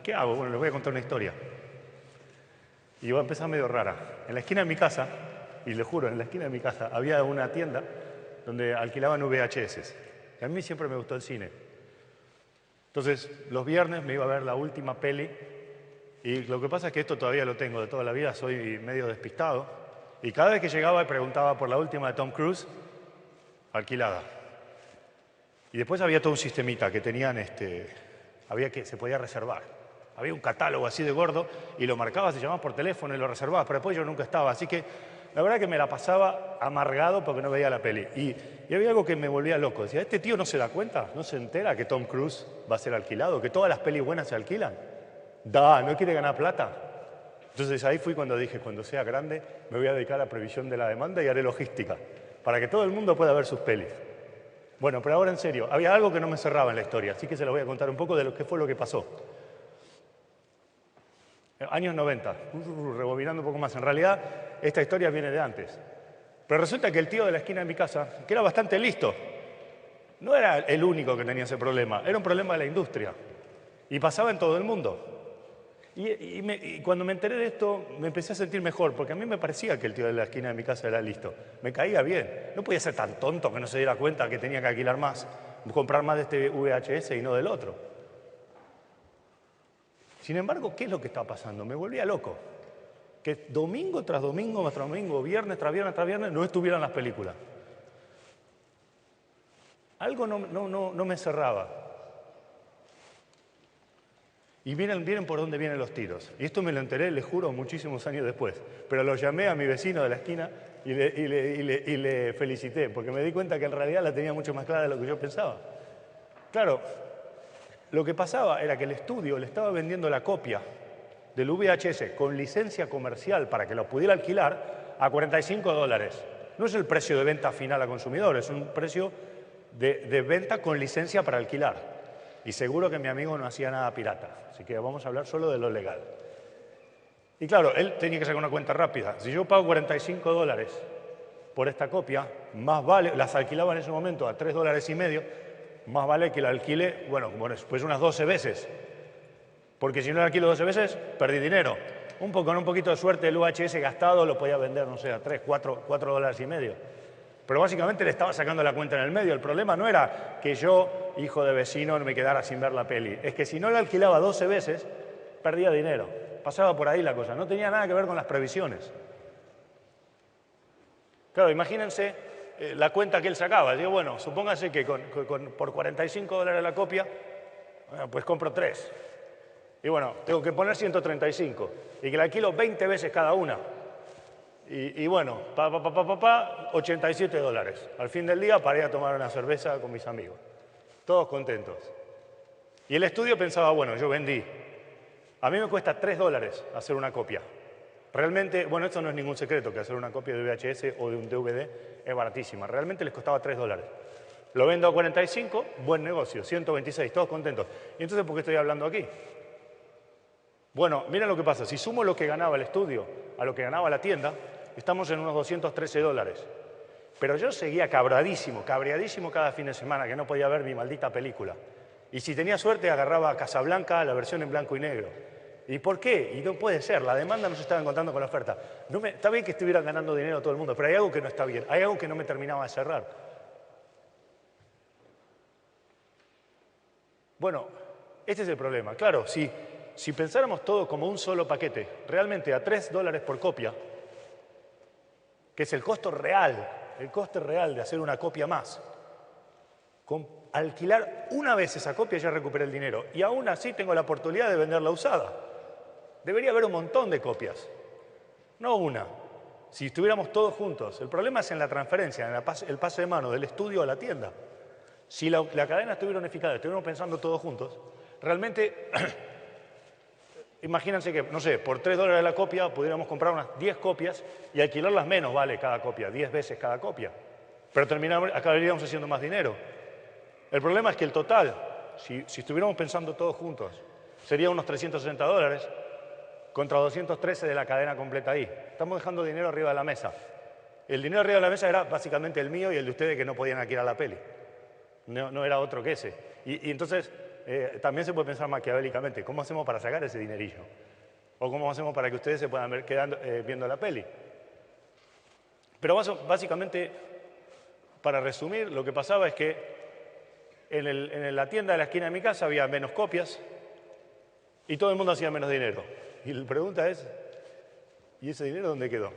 ¿qué hago? Bueno, les voy a contar una historia. Y va a empezar medio rara. En la esquina de mi casa, y les juro, en la esquina de mi casa, había una tienda donde alquilaban VHS. Y a mí siempre me gustó el cine. Entonces, los viernes me iba a ver la última peli. Y lo que pasa es que esto todavía lo tengo de toda la vida, soy medio despistado. Y cada vez que llegaba y preguntaba por la última de Tom Cruise, alquilada. Y después había todo un sistemita que tenían, se podía reservar. Había un catálogo así de gordo y lo marcabas, te llamabas por teléfono y lo reservabas, pero después yo nunca estaba. Así que la verdad que me la pasaba amargado porque no veía la peli. Y había algo que me volvía loco. Decía, ¿este tío no se da cuenta? ¿No se entera que Tom Cruise va a ser alquilado? ¿Que todas las pelis buenas se alquilan? ¿No quiere ganar plata? Entonces ahí fui cuando dije, cuando sea grande me voy a dedicar a previsión de la demanda y haré logística, para que todo el mundo pueda ver sus pelis. Bueno, pero ahora en serio, había algo que no me cerraba en la historia, así que se lo voy a contar un poco de lo que fue lo que pasó. Años 90, rebobinando un poco más. En realidad, esta historia viene de antes. Pero resulta que el tío de la esquina de mi casa, que era bastante listo, no era el único que tenía ese problema, era un problema de la industria. Y pasaba en todo el mundo. Y cuando me enteré de esto, me empecé a sentir mejor, porque a mí me parecía que el tío de la esquina de mi casa era listo. Me caía bien. No podía ser tan tonto que no se diera cuenta que tenía que alquilar más, comprar más de este VHS y no del otro. Sin embargo, ¿qué es lo que está pasando? Me volvía loco. Que domingo tras domingo, tras domingo, viernes tras viernes tras viernes, no estuvieran las películas. Algo no me cerraba. Y vienen por dónde vienen los tiros. Y esto me lo enteré, les juro, muchísimos años después. Pero lo llamé a mi vecino de la esquina y le felicité, porque me di cuenta que en realidad la tenía mucho más clara de lo que yo pensaba. Claro, lo que pasaba era que el estudio le estaba vendiendo la copia del VHS con licencia comercial para que lo pudiera alquilar a $45. No es el precio de venta final a consumidor, es un precio de venta con licencia para alquilar. Y seguro que mi amigo no hacía nada pirata, así que vamos a hablar solo de lo legal. Y claro, él tenía que sacar una cuenta rápida. Si yo pago $45 por esta copia, más vale, las alquilaba en ese momento a $3,50, más vale que la alquile, bueno, pues unas 12 veces. Porque si no la alquilo 12 veces, perdí dinero. Con un poquito de suerte, el VHS gastado lo podía vender, no sé, a $4,50. Pero básicamente le estaba sacando la cuenta en el medio. El problema no era que yo, hijo de vecino, me quedara sin ver la peli. Es que si no la alquilaba 12 veces, perdía dinero. Pasaba por ahí la cosa. No tenía nada que ver con las previsiones. Claro, imagínense la cuenta que él sacaba. Digo, bueno, supóngase que por $45 la copia, pues compro 3. Y bueno, tengo que poner 135. Y que la alquilo 20 veces cada una. Y bueno, $87. Al fin del día paré a tomar una cerveza con mis amigos. Todos contentos. Y el estudio pensaba, bueno, yo vendí. A mí me cuesta $3 hacer una copia. Realmente, bueno, esto no es ningún secreto, que hacer una copia de VHS o de un DVD es baratísima. Realmente les costaba $3. Lo vendo a 45, buen negocio, 126, todos contentos. ¿Y entonces por qué estoy hablando aquí? Bueno, miren lo que pasa. Si sumo lo que ganaba el estudio a lo que ganaba la tienda, estamos en unos $213. Pero yo seguía cabreadísimo cada fin de semana, que no podía ver mi maldita película. Y si tenía suerte, agarraba a Casablanca, la versión en blanco y negro. ¿Y por qué? Y no puede ser, la demanda no se estaba encontrando con la oferta. Está bien que estuvieran ganando dinero todo el mundo, pero hay algo que no está bien, hay algo que no me terminaba de cerrar. Bueno, este es el problema. Claro, si pensáramos todo como un solo paquete, realmente a $3 por copia, que es el coste real de hacer una copia más, con alquilar una vez esa copia ya recuperé el dinero y aún así tengo la oportunidad de venderla usada. Debería haber un montón de copias, no una. Si estuviéramos todos juntos, el problema es en la transferencia, en el pase de mano del estudio a la tienda. Si la cadena estuviera unificada, estuviéramos pensando todos juntos, realmente, imagínense que, no sé, por $3 la copia pudiéramos comprar unas 10 copias y alquilarlas menos vale cada copia, 10 veces cada copia. Pero acabaríamos haciendo más dinero. El problema es que el total, si estuviéramos pensando todos juntos, sería unos $360 contra 213 de la cadena completa ahí. Estamos dejando dinero arriba de la mesa. El dinero arriba de la mesa era básicamente el mío y el de ustedes que no podían alquilar la peli. No era otro que ese. Y entonces también se puede pensar maquiavélicamente, ¿cómo hacemos para sacar ese dinerillo? ¿O cómo hacemos para que ustedes se puedan ver quedando, viendo la peli? Pero básicamente, para resumir, lo que pasaba es que en la tienda de la esquina de mi casa había menos copias y todo el mundo hacía menos dinero. Y la pregunta es, ¿y ese dinero dónde quedó?